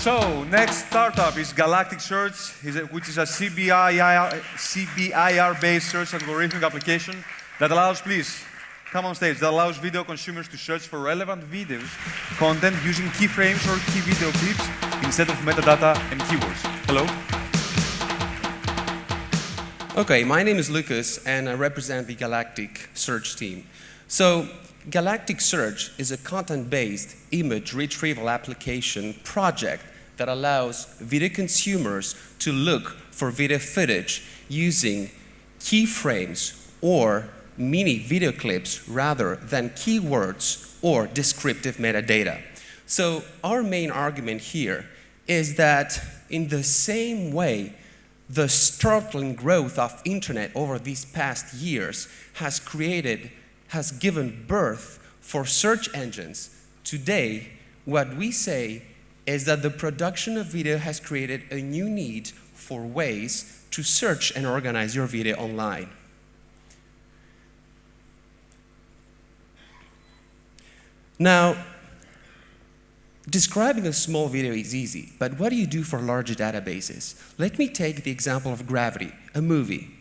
So, next startup is Galactic Search, which is a CBIR-based search algorithmic application that allows, please, come on stage, that allows video consumers to search for relevant videos, content using keyframes or key video clips instead of metadata and keywords. Hello. Okay, my name is Lucas, and I represent the Galactic Search team. So, Galactic Search is a content-based image retrieval application project that allows video consumers to look for video footage using keyframes or mini video clips rather than keywords or descriptive metadata. So, our main argument here is that in the same way the startling growth of internet over these past years has given birth for search engines. Today, what we say is that the production of video has created a new need for ways to search and organize your video online. Now, describing a small video is easy, but what do you do for larger databases? Let me take the example of Gravity, a movie.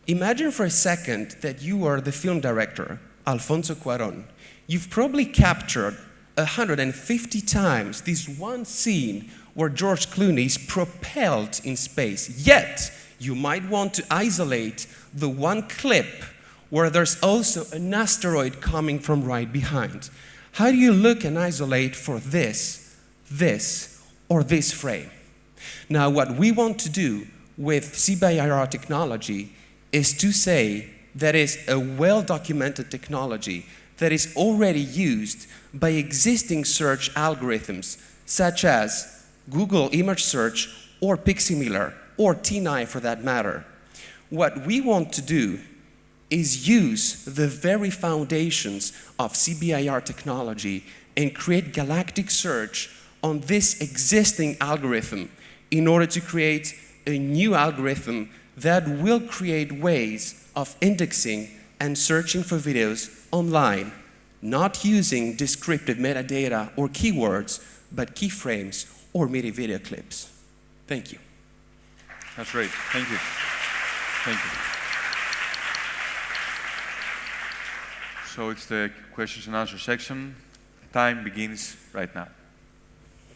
Imagine for a second that you are the film director, Alfonso Cuarón. You've probably captured 150 times this one scene where George Clooney is propelled in space. Yet, you might want to isolate the one clip where there's also an asteroid coming from right behind. How do you look and isolate for this, or this frame? Now, what we want to do with CBIR technology is to say that is a well-documented technology that is already used by existing search algorithms, such as Google Image Search or Piximiller, or TNI for that matter. What we want to do is use the very foundations of CBIR technology and create Galactic Search on this existing algorithm in order to create a new algorithm that will create ways of indexing and searching for videos online, not using descriptive metadata or keywords, but keyframes or mini video clips. Thank you. That's great. Thank you. Thank you. So it's the questions and answer section. Time begins right now.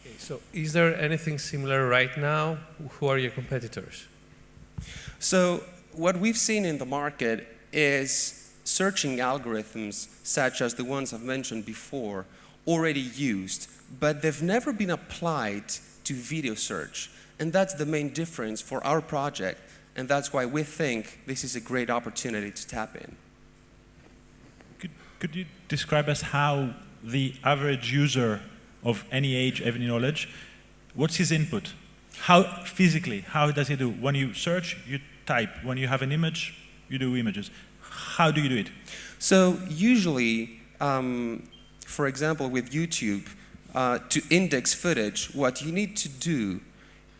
Okay, so is there anything similar right now? Who are your competitors? So what we've seen in the market is searching algorithms such as the ones I've mentioned before already used, but they've never been applied to video search. And that's the main difference for our project, and that's why we think this is a great opportunity to tap in. Could you describe us how the average user of any age, any knowledge, what's his input? How physically, how does he do? When you search, you type. When you have an image, you do images. How do you do it? So usually, for example, with YouTube, to index footage, what you need to do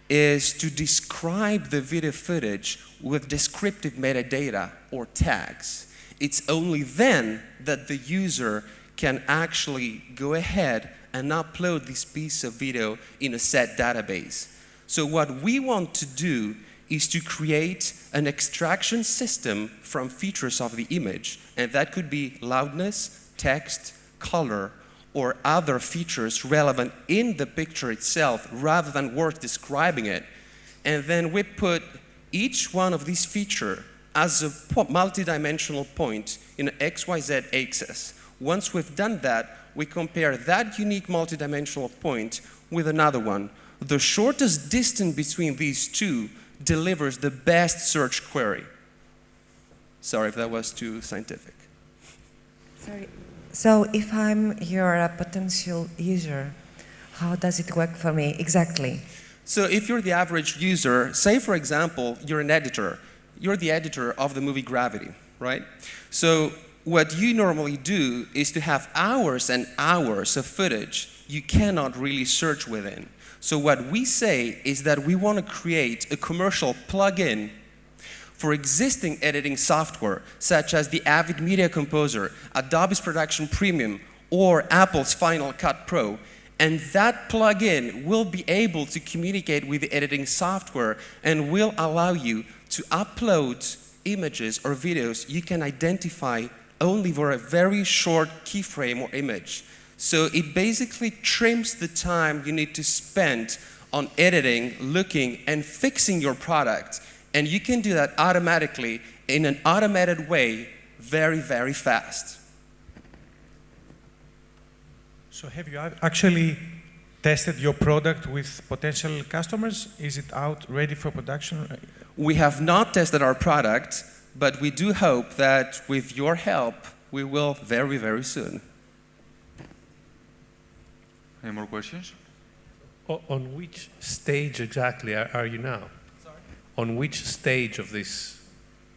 is to describe the video footage with descriptive metadata or tags. It's only then that the user can actually go ahead and upload this piece of video in a set database. So what we want to do is to create an extraction system from features of the image, and that could be loudness, text, color, or other features relevant in the picture itself rather than words describing it. And then we put each one of these features as a multidimensional point in an XYZ axis. Once we've done that, we compare that unique multidimensional point with another one. The shortest distance between these two delivers the best search query. Sorry if that was too scientific. Sorry. So if I'm your potential user, how does it work for me exactly? So if you're the average user, say for example, you're an editor. You're the editor of the movie Gravity, right? So what you normally do is to have hours and hours of footage you cannot really search within. So what we say is that we want to create a commercial plugin for existing editing software, such as the Avid Media Composer, Adobe's Production Premium, or Apple's Final Cut Pro, And that plugin will be able to communicate with the editing software and will allow you to upload images or videos you can identify only for a very short keyframe or image. So it basically trims the time you need to spend on editing, looking, and fixing your product. And you can do that automatically in an automated way very, very fast. So have you actually tested your product with potential customers? Is it out, ready for production? We have not tested our product, but we do hope that with your help, we will very, very soon. Any more questions? On which stage exactly are you now? Sorry? On which stage of this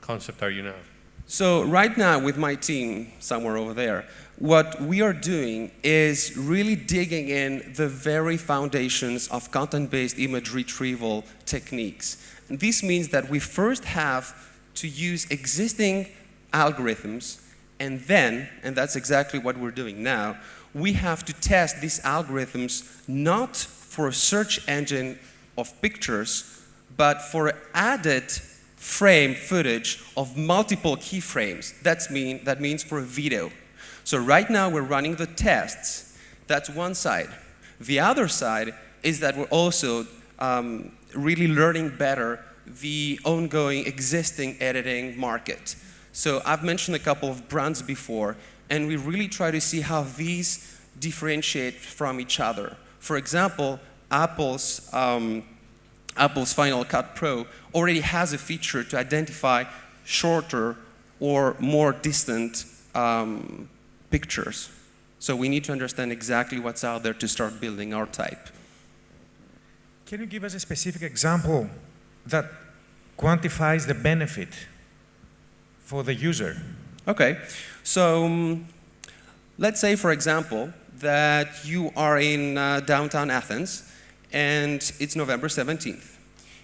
concept are you now? So right now with my team, somewhere over there, what we are doing is really digging in the very foundations of content-based image retrieval techniques. And this means that we first have to use existing algorithms, and then, and that's exactly what we're doing now, we have to test these algorithms not for a search engine of pictures, but for added frame footage of multiple keyframes. That means for a video. So right now we're running the tests. That's one side. The other side is that we're also really learning better the ongoing existing editing market. So I've mentioned a couple of brands before, and we really try to see how these differentiate from each other. For example, Apple's Final Cut Pro already has a feature to identify shorter or more distant pictures. So we need to understand exactly what's out there to start building our type. Can you give us a specific example that quantifies the benefit for the user? Okay, so let's say, for example, that you are in downtown Athens and it's November 17th.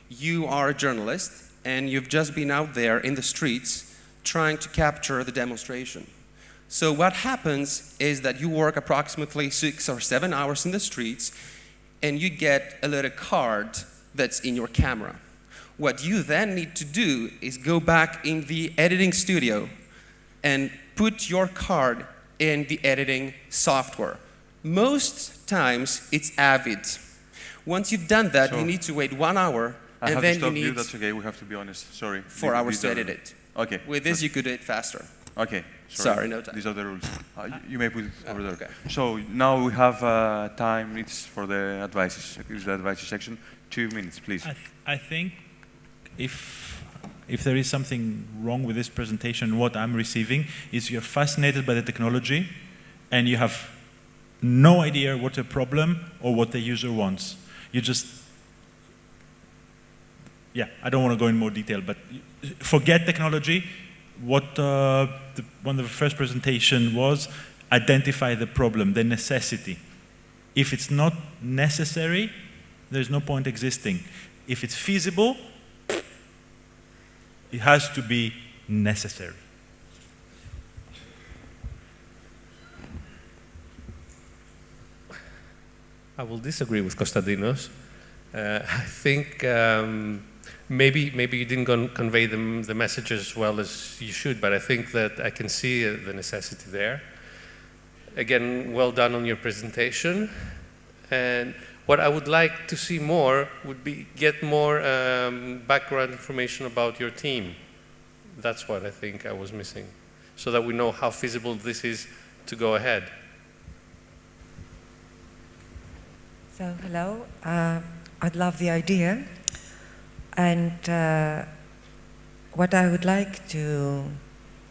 You are a journalist and you've just been out there in the streets trying to capture the demonstration. So what happens is that you work approximately 6 or 7 hours in the streets and you get a little card that's in your camera. What you then need to do is go back in the editing studio and put your card in the editing software. Most times it's Avid. Once you've done that, you need to wait 1 hour, and then you need That's okay, we have to be honest. Sorry. 4 hours to edit it. Okay. With this, you could do it faster. Okay. Sorry, no time. These are the rules. You may put it over there. Okay. So now we have time. It's for the advices. It's the advices section. 2 minutes, please. I think if there is something wrong with this presentation, what I'm receiving is you're fascinated by the technology and you have no idea what the problem or what the user wants. You just, yeah, I don't want to go in more detail, but forget technology. What one of the first presentation was, identify the problem, the necessity. If it's not necessary, there's no point existing. If it's feasible, it has to be necessary. I will disagree with Konstantinos. I think maybe you didn't convey the message as well as you should, but I think that I can see the necessity there. Again, well done on your presentation. And what I would like to see more would be get more background information about your team. That's what I think I was missing, so that we know how feasible this is to go ahead. So, hello. I'd love the idea. And what I would like to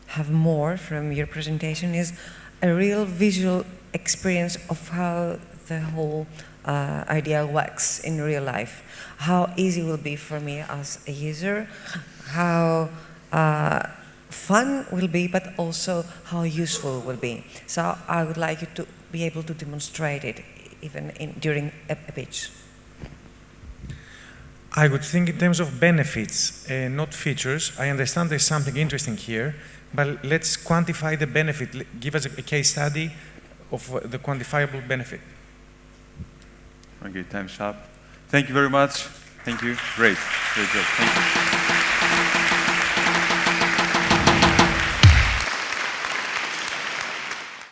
have more from your presentation is a real visual experience of how the whole idea works in real life. How easy it will be for me as a user, how fun will be, but also how useful it will be. So I would like you to be able to demonstrate it even during a pitch. I would think in terms of benefits, not features. I understand there's something interesting here, but let's quantify the benefit. Give us a case study of the quantifiable benefit. Okay, time's up. Thank you very much. Thank you. Great. Great job. Thank you.